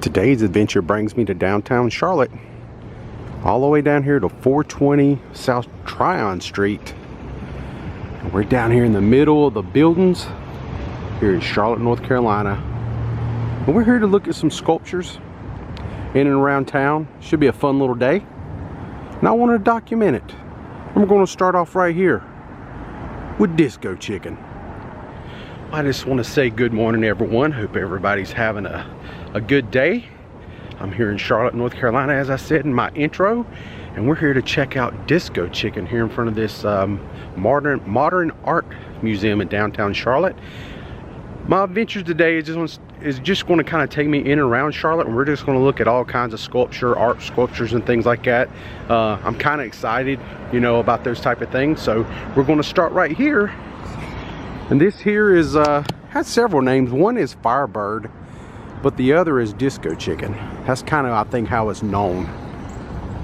Today's adventure brings me to downtown Charlotte, all the way down here to 420 South Tryon Street. And we're down here in the middle of the buildings here in Charlotte, North Carolina. And we're here to look at some sculptures in and around town. Should be a fun little day. And I want to document it. And we're going to start off right here with Disco Chicken. I just want to say good morning, everyone. Hope everybody's having a good day. I'm here in Charlotte, North Carolina, as I said in my intro, and we're here to check out Disco Chicken here in front of this modern art museum in downtown Charlotte. My adventure today is just going to kind of take me in and around Charlotte, and we're just going to look at all kinds of art sculptures and things like that. I'm kind of excited, you know, about those type of things. So we're going to start right here. And this here is has several names. One is Firebird, but the other is Disco Chicken. That's kind of, I think, how it's known.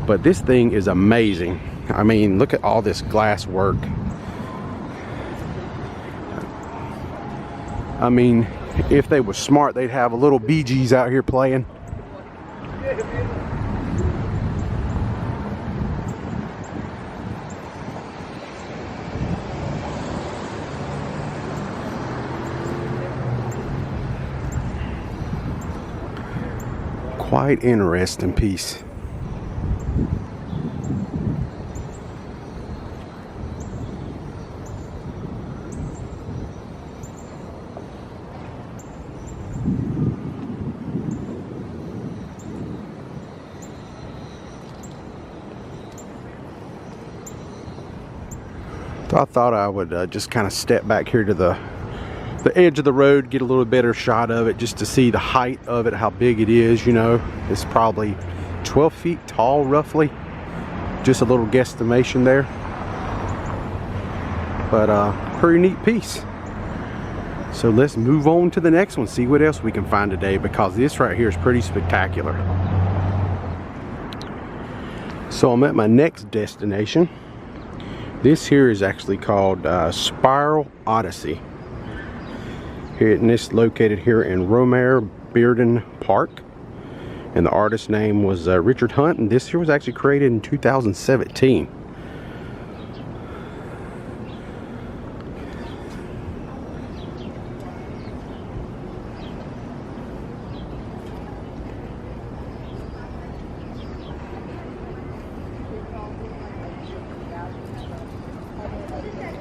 But this thing is amazing. I mean, look at all this glass work. I mean, if they were smart, they'd have a little Bee Gees out here playing. Quite interesting piece. So I thought I would just kind of step back here to the edge of the road, get a little better shot of it, just to see the height of it, how big it is. You know, it's probably 12 feet tall roughly, just a little guesstimation there, but pretty neat piece. So let's move on to the next one, see what else we can find today, because this right here is pretty spectacular. So I'm at my next destination. This here is actually called Spiral Odyssey. And it's located here in Romare Bearden Park, and the artist's name was Richard Hunt, and this here was actually created in 2017.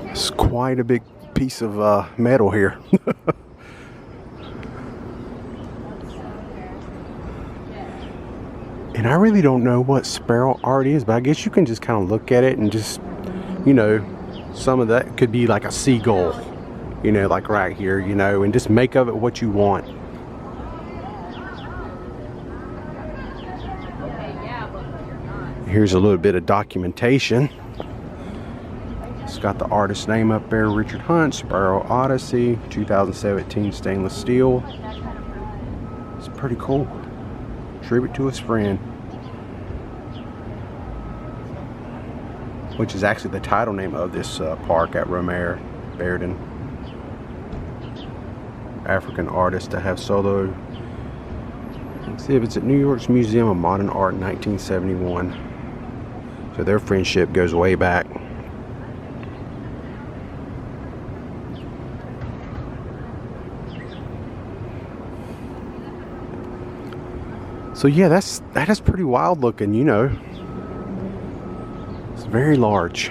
It's quite a big piece of metal here. And I really don't know what spiral art is, but I guess you can just kind of look at it and just, you know, some of that could be like a seagull, you know, like right here, you know, and just make of it what you want. Here's a little bit of documentation. It's got the artist's name up there, Richard Hunt, Spiral Odyssey, 2017 stainless steel. It's pretty cool. Tribute to his friend, which is actually the title name of this park at Romare Bearden. African artist to have solo exhibits at New York's Museum of Modern Art in 1971. So their friendship goes way back. So yeah, that is pretty wild looking, you know. It's very large.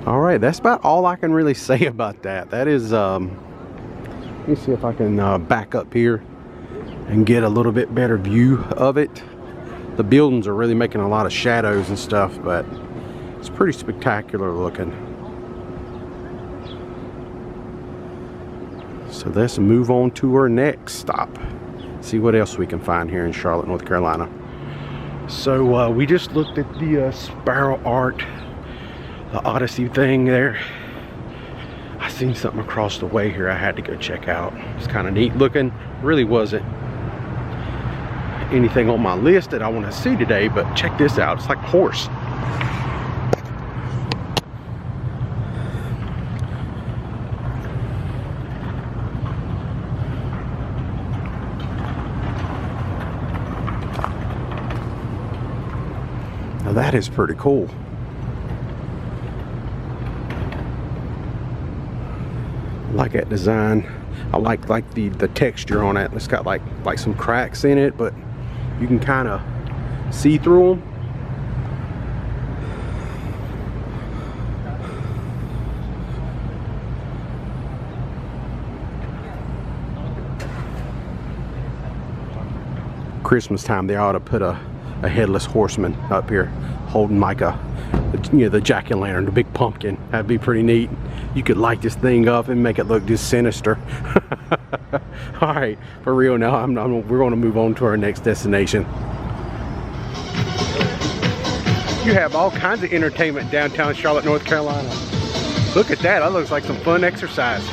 All right, that's about all I can really say about that. That is, let me see if I can back up here and get a little bit better view of it. The buildings are really making a lot of shadows and stuff, but it's pretty spectacular looking. So let's move on to our next stop. See what else we can find here in Charlotte, North Carolina. So we just looked at the spiral art, the Odyssey thing there. I seen something across the way here I had to go check out. It's kind of neat looking. Really wasn't anything on my list that I want to see today, but check this out. It's like a horse. That is pretty cool. I like that design. I like the texture on it. It's got like some cracks in it, but you can kind of see through them. Christmas time, they ought to put a headless horseman up here holding like the jack-o'-lantern, the big pumpkin. That'd be pretty neat. You could light this thing up and make it look just sinister. All right, for real now, we're going to move on to our next destination. You have all kinds of entertainment downtown Charlotte, North Carolina. Look at that. That looks like some fun exercise.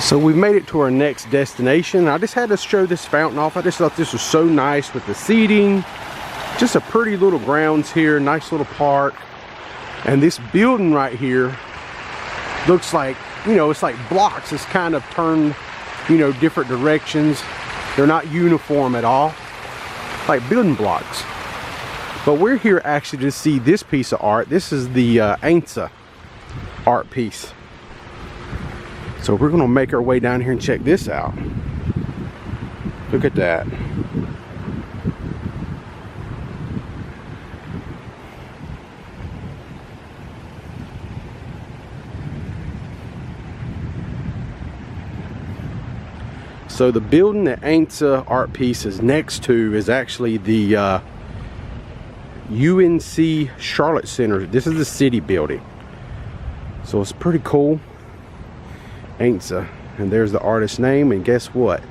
So we've made it to our next destination. I just had to show this fountain off. I just thought this was so nice with the seating. Just a pretty little grounds here, nice little park. And this building right here looks like, you know, it's like blocks. It's kind of turned, you know, different directions. They're not uniform at all, like building blocks. But we're here actually to see this piece of art. This is the Ainsa art piece. So we're gonna make our way down here and check this out. Look at that. So the building that Ainsa art piece is next to is actually the UNC Charlotte Center. This is the city building. So it's pretty cool. Ainsa. And there's the artist's name, and guess what?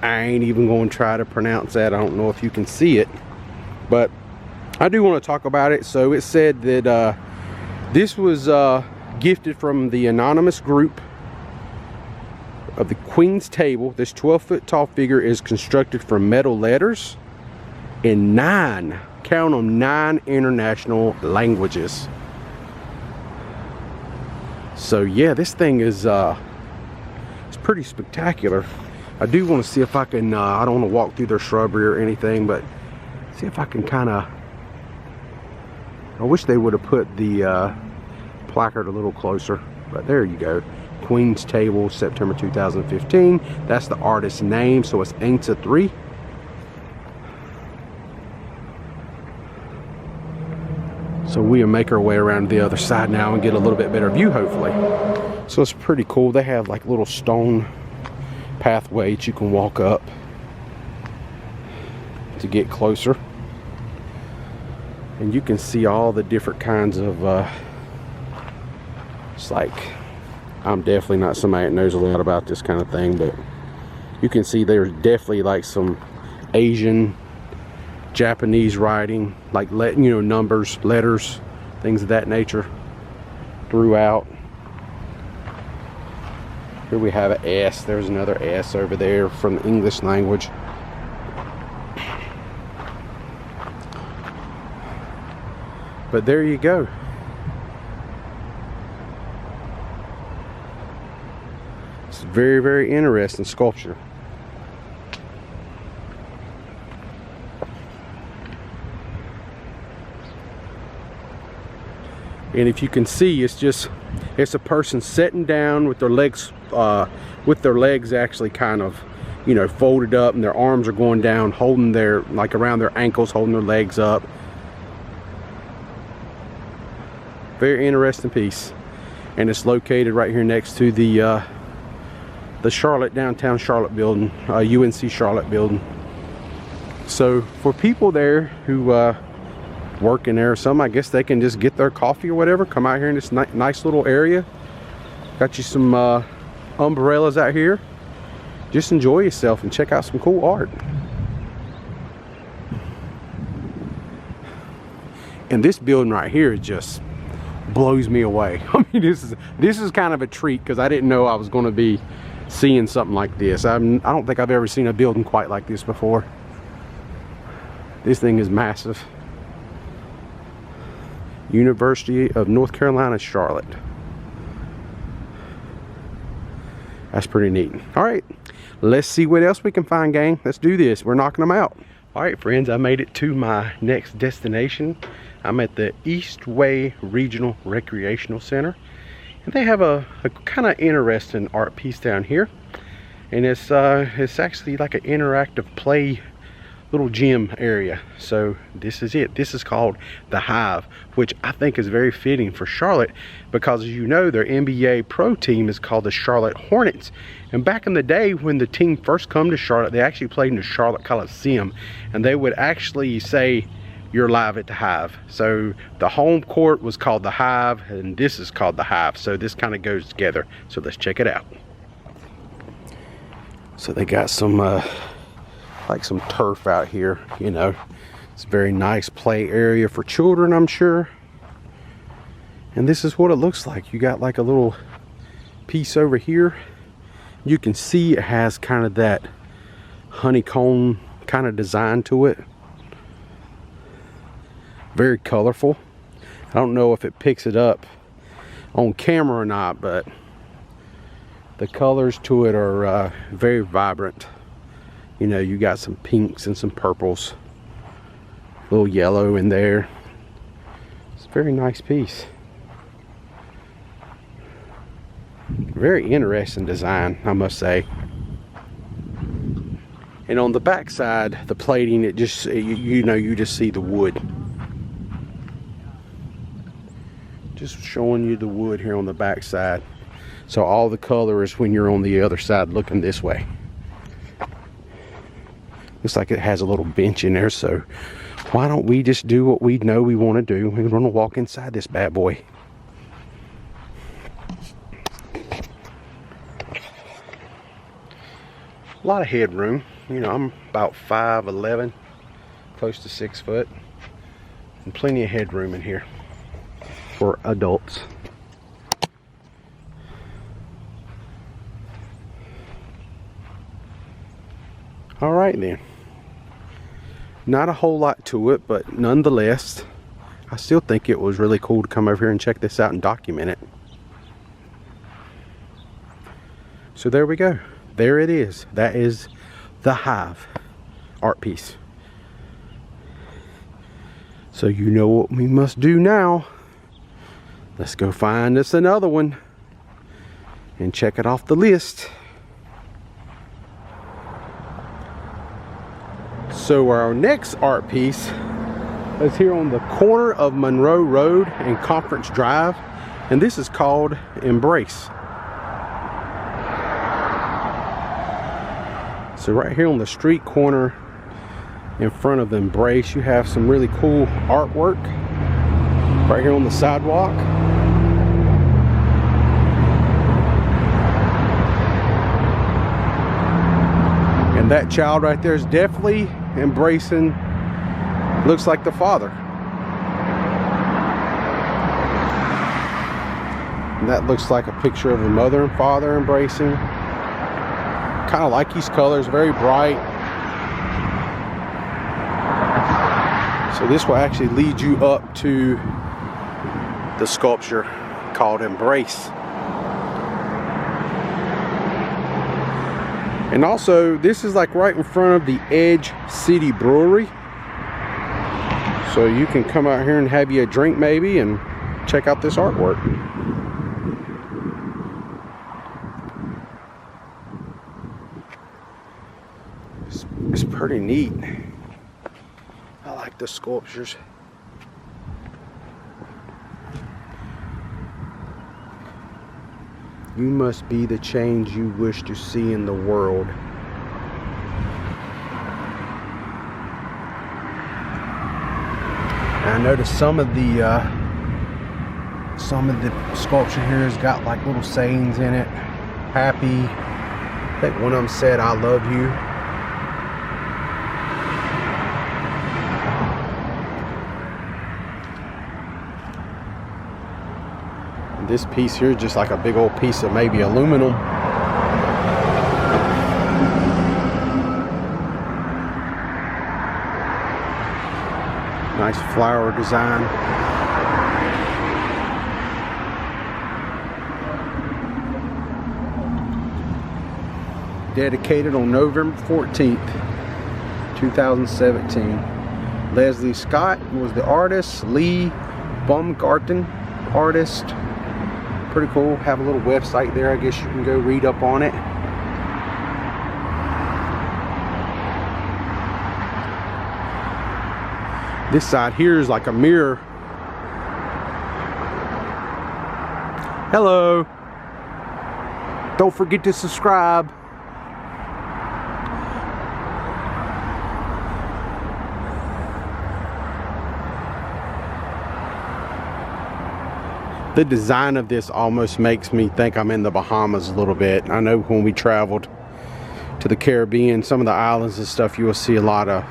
I ain't even going to try to pronounce that. I don't know if you can see it, but I do want to talk about it. So it said that this was gifted from the anonymous group of the Queen's Table. This 12-foot tall figure is constructed from metal letters in 9, count them, 9 international languages. So yeah, this thing is it's pretty spectacular. I do want to see if I can I don't want to walk through their shrubbery or anything, but see if I can kind of, I wish they would have put the placard a little closer, but there you go. Queen's Table, September 2015. That's the artist's name, so it's Ainsa 3. So we'll make our way around to the other side now and get a little bit better view, hopefully. So it's pretty cool. They have like little stone pathways you can walk up to get closer. And you can see all the different kinds of, it's like, I'm definitely not somebody that knows a lot about this kind of thing, but you can see there's definitely like some Asian, Japanese writing, like, you know, numbers, letters, things of that nature throughout. Here we have an S. There's another S over there from the English language. But there you go. It's very, very interesting sculpture. And if you can see, it's a person sitting down with their legs actually kind of, you know, folded up, and their arms are going down, holding their, like around their ankles, holding their legs up. Very interesting piece. And it's located right here next to the Charlotte, downtown Charlotte building, UNC Charlotte building. So for people there who work in there or something, I guess they can just get their coffee or whatever, come out here in this nice little area. Got you some umbrellas out here. Just enjoy yourself and check out some cool art. And this building right here just blows me away. I mean, this is kind of a treat, because I didn't know I was going to be seeing something like this. I don't think I've ever seen a building quite like this before. This thing is massive. University of North Carolina, Charlotte. That's pretty neat. All right, let's see what else we can find, gang. Let's do this. We're knocking them out. Alright friends, I made it to my next destination. I'm at the Eastway Regional Recreational Center. And they have a kind of interesting art piece down here. And it's actually like an interactive play little gym area. So this is it. This is called the Hive, which I think is very fitting for Charlotte because, as you know, their NBA pro team is called the Charlotte Hornets. And back in the day when the team first come to Charlotte, they actually played in the Charlotte Coliseum, and they would actually say, "You're live at the Hive." So the home court was called the Hive, and this is called the Hive. So this kind of goes together. So let's check it out. So they got some like some turf out here, you know. It's a very nice play area for children, I'm sure. And this is what it looks like. You got like a little piece over here. You can see it has kind of that honeycomb kind of design to it. Very colorful. I don't know if it picks it up on camera or not, but the colors to it are very vibrant. You know, you got some pinks and some purples, a little yellow in there. It's a very nice piece. Very interesting design, I must say. And on the back side, the plating, it just, you know, you just see the wood. Just showing you the wood here on the back side. So all the color is when you're on the other side looking this way. Looks like it has a little bench in there, so why don't we just do what we know we want to do? We're going to walk inside this bad boy. A lot of headroom. You know, I'm about 5'11", close to 6 foot, and plenty of headroom in here for adults. All right then. Not a whole lot to it, but nonetheless, I still think it was really cool to come over here and check this out and document it. So there we go. There it is. That is the Hive art piece. So you know what we must do now. Let's go find us another one and check it off the list. So our next art piece is here on the corner of Monroe Road and Conference Drive, and this is called Embrace. So right here on the street corner in front of Embrace, you have some really cool artwork right here on the sidewalk. And that child right there is definitely embracing, looks like the father. And that looks like a picture of the mother and father embracing. Kind of like these colors, very bright. So this will actually lead you up to the sculpture called Embrace. And also, this is like right in front of the Edge City Brewery. So you can come out here and have you a drink maybe and check out this artwork. It's pretty neat. I like the sculptures. You must be the change you wish to see in the world. And I noticed some of the sculpture here has got like little sayings in it. Happy. I think one of them said, "I love you." This piece here is just like a big old piece of maybe aluminum. Nice flower design. Dedicated on November 14th, 2017. Leslie Scott was the artist. Lee Baumgarten, artist. Pretty cool. Have a little website there. I guess you can go read up on it. This side here is like a mirror. Hello. Don't forget to subscribe. The design of this almost makes me think I'm in the Bahamas a little bit. I know when we traveled to the Caribbean, some of the islands and stuff, you will see a lot of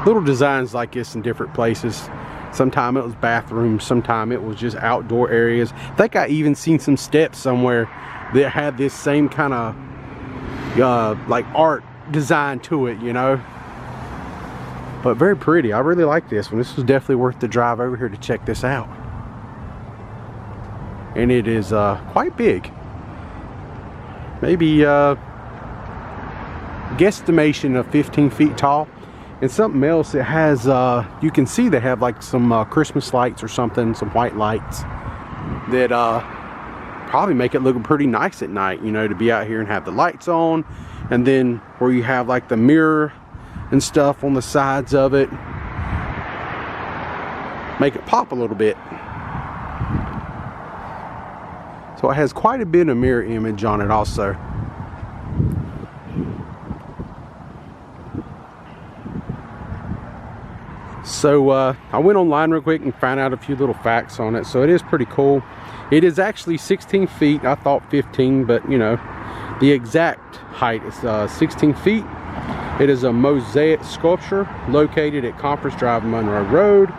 little designs like this in different places. Sometime it was bathrooms, sometime it was just outdoor areas. I think I even seen some steps somewhere that had this same kind of like art design to it, you know. But very pretty. I really like this one. This was definitely worth the drive over here to check this out. And it is quite big. Maybe guesstimation of 15 feet tall. And something else, it has, you can see they have like some Christmas lights or something, some white lights that probably make it look pretty nice at night, you know, to be out here and have the lights on. And then where you have like the mirror and stuff on the sides of it, make it pop a little bit. So it has quite a bit of mirror image on it also. So I went online real quick and found out a few little facts on it. So it is pretty cool. It is actually 16 feet. I thought 15, but you know, the exact height is 16 feet. It is a mosaic sculpture located at Conference Drive, Monroe Road.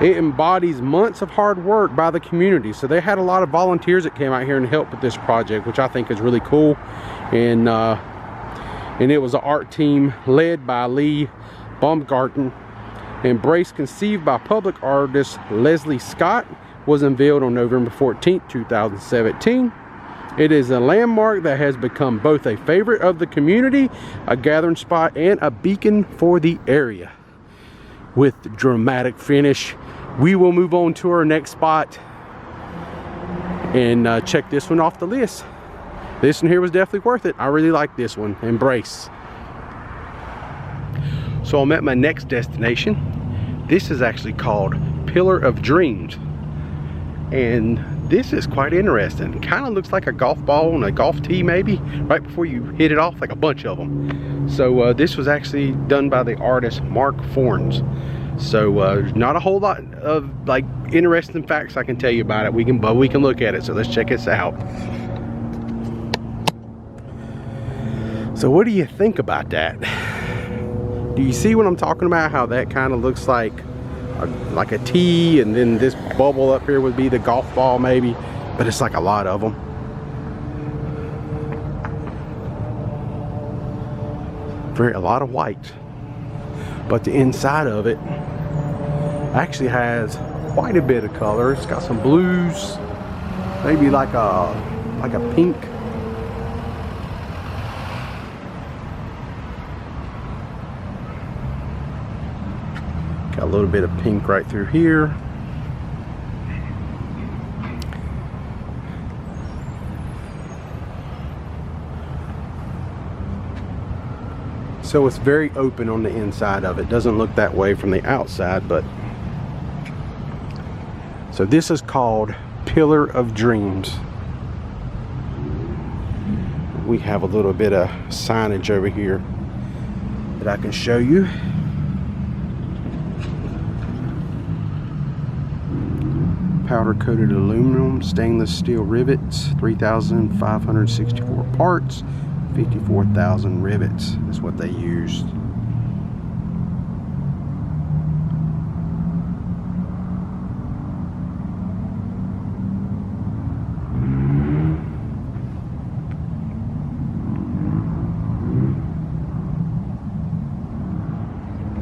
It embodies months of hard work by the community. So they had a lot of volunteers that came out here and helped with this project, which I think is really cool. And it was an art team led by Lee Baumgarten. Embrace, conceived by public artist Leslie Scott, was unveiled on November 14th, 2017. It is a landmark that has become both a favorite of the community, a gathering spot, and a beacon for the area. With dramatic finish, we will move on to our next spot and check this one off the list. This one here was definitely worth it. I really like this one, Embrace. So I'm at my next destination. This is actually called Pillar of Dreams. And this is quite interesting. It kind of looks like a golf ball and a golf tee maybe, right before you hit it off, like a bunch of them. So this was actually done by the artist Mark Forns. So not a whole lot of like interesting facts I can tell you about it. We can look at it. So let's check this out. So what do you think about that? Do you see what I'm talking about? How that kind of looks like a tee, and then this bubble up here would be the golf ball maybe, but it's like a lot of them. A lot of white, but the inside of it actually has quite a bit of color. It's got some blues, maybe like a pink. Got a little bit of pink right through here. So it's very open on the inside of it. Doesn't look that way from the outside, but so this is called Pillar of Dreams. We have a little bit of signage over here that I can show you. Powder coated aluminum, stainless steel rivets, 3,564 parts, 54,000 rivets is what they used.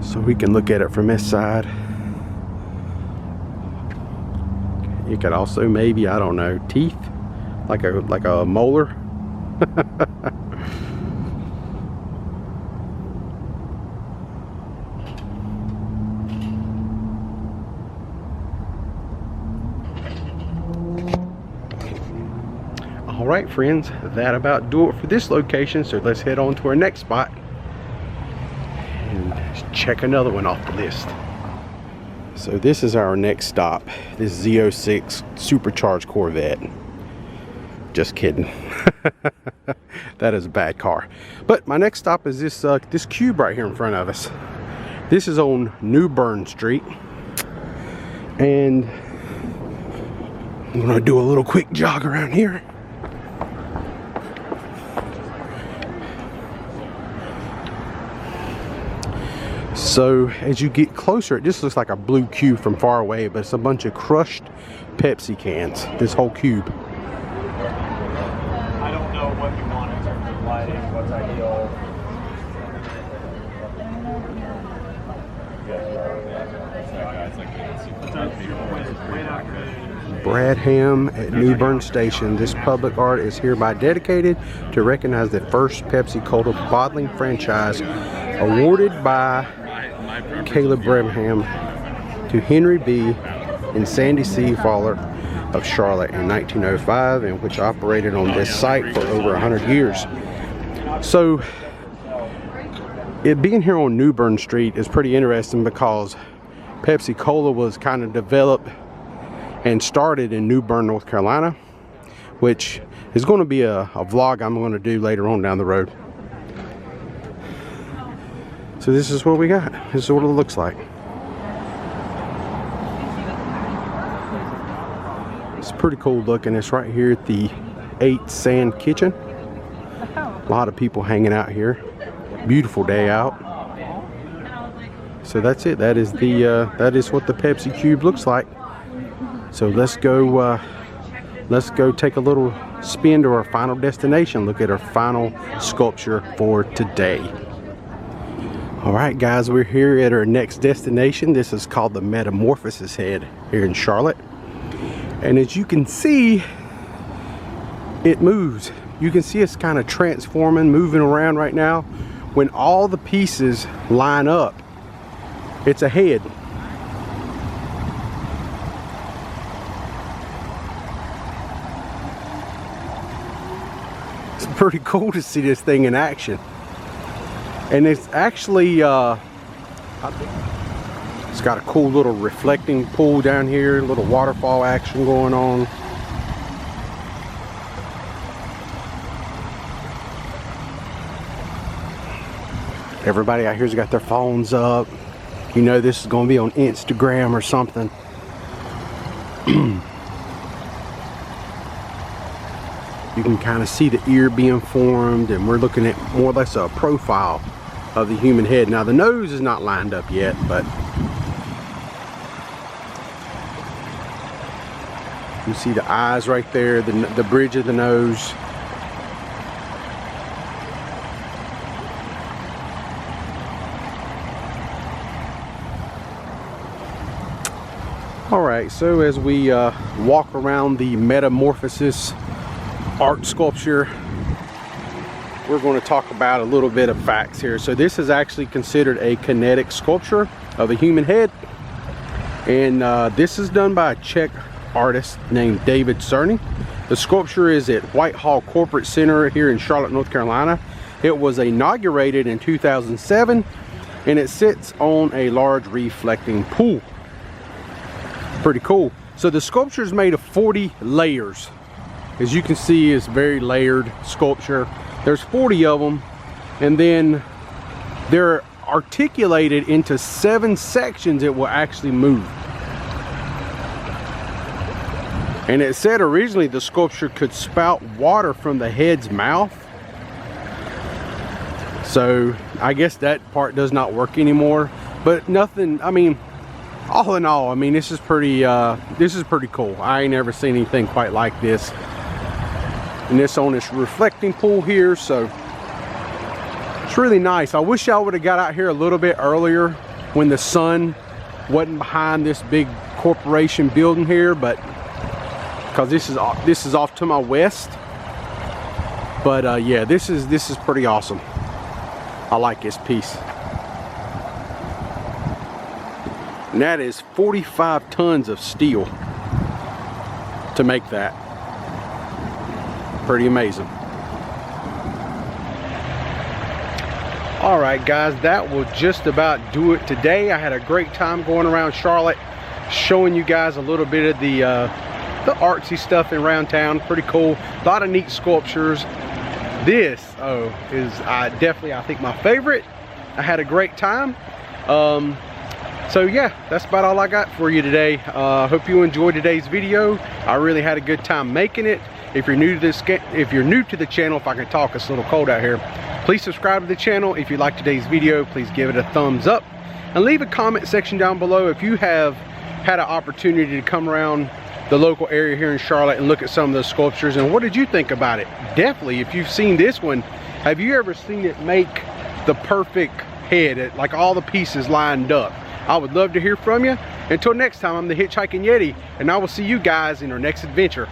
So we can look at it from this side. You could also maybe, I don't know, teeth, like a molar. All right, friends, that about do it for this location. So let's head on to our next spot and check another one off the list. So this is our next stop, this Z06 supercharged Corvette. Just kidding. That is a bad car. But my next stop is this this cube right here in front of us. This is on New Bern Street, and I'm gonna do a little quick jog around here. So as you get closer, it just looks like a blue cube from far away, but it's a bunch of crushed Pepsi cans, this whole cube. I don't know what you want in terms of lighting, what's ideal. Bradham at New Bern Station. This public art is hereby dedicated to recognize the first Pepsi Cola bottling franchise awarded by Caleb Bradham to Henry B. and Sandy C. Fowler of Charlotte in 1905, and which operated on this site for over 100 years. So it being here on New Bern Street is pretty interesting because Pepsi Cola was kind of developed and started in New Bern, North Carolina, which is going to be a vlog I'm going to do later on down the road. So this is what we got. This is what it looks like. It's pretty cool looking. It's right here at the 8 Sand Kitchen. A lot of people hanging out here. Beautiful day out. So that's it. That is what the Pepsi Cube looks like. So let's go take a little spin to our final destination. Look at our final sculpture for today. All right, guys, we're here at our next destination. This is called the Metalmorphosis head here in Charlotte. And as you can see, it moves. You can see it's kind of transforming, moving around right now. When all the pieces line up, it's a head. It's pretty cool to see this thing in action. And it's actually, it's got a cool little reflecting pool down here, little waterfall action going on. Everybody out here's got their phones up. You know this is going to be on Instagram or something. You can kind of see the ear being formed, and we're looking at more or less a profile of the human head. Now the nose is not lined up yet, but you see the eyes right there, the bridge of the nose. Alright, so as we walk around the Metalmorphosis art sculpture, we're going to talk about a little bit of facts here. So this is actually considered a kinetic sculpture of a human head, and this is done by a Czech artist named David Cerny. The sculpture is at Whitehall Corporate Center here in Charlotte, North Carolina. It was inaugurated in 2007, and it sits on a large reflecting pool. Pretty cool. So the sculpture is made of 40 layers. As you can see, it's very layered sculpture. There's 40 of them, and then they're articulated into 7 sections that will actually move. And it said originally the sculpture could spout water from the head's mouth. So I guess that part does not work anymore. But nothing, I mean, all in all, I mean, this is pretty cool. I ain't never seen anything quite like this. And this on this reflecting pool here, so it's really nice. I wish I would have got out here a little bit earlier when the sun wasn't behind this big corporation building here, but because this is off to my west. But yeah, this is pretty awesome. I like this piece. And that is 45 tons of steel to make that. Pretty amazing. All right, guys, that will just about do it today. I had a great time going around Charlotte, showing you guys a little bit of the artsy stuff around town. Pretty cool. A lot of neat sculptures. This is definitely, I think, my favorite. I had a great time. So yeah, that's about all I got for you today. Hope you enjoyed today's video. I really had a good time making it. If you're new to this, if you're new to the channel, if I can talk, it's a little cold out here. Please subscribe to the channel. If you like today's video, please give it a thumbs up and leave a comment section down below if you have had an opportunity to come around the local area here in Charlotte and look at some of those sculptures, and what did you think about it? Definitely, if you've seen this one, have you ever seen it make the perfect head, like all the pieces lined up? I would love to hear from you. Until next time, I'm the Hitchhiking Yeti, and I will see you guys in our next adventure.